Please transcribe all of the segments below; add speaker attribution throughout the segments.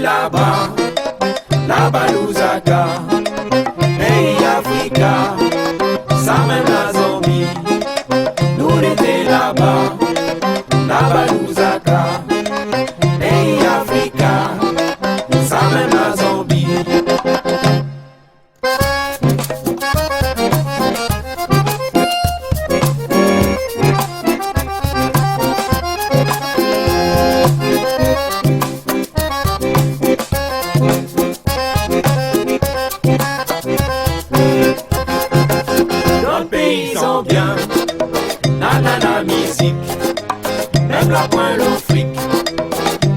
Speaker 1: là-bas, là-bas Lusaka, pays Africa, ça même la Zambie. Nous l'étions là-bas, là-bas Lusaka, pays Africa, ça même la Zambie. Bien, la musique, même la point le fric,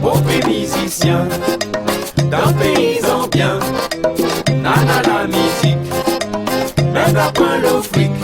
Speaker 1: pauvre musicien, dans le paysan bien, la musique, même la point le fric,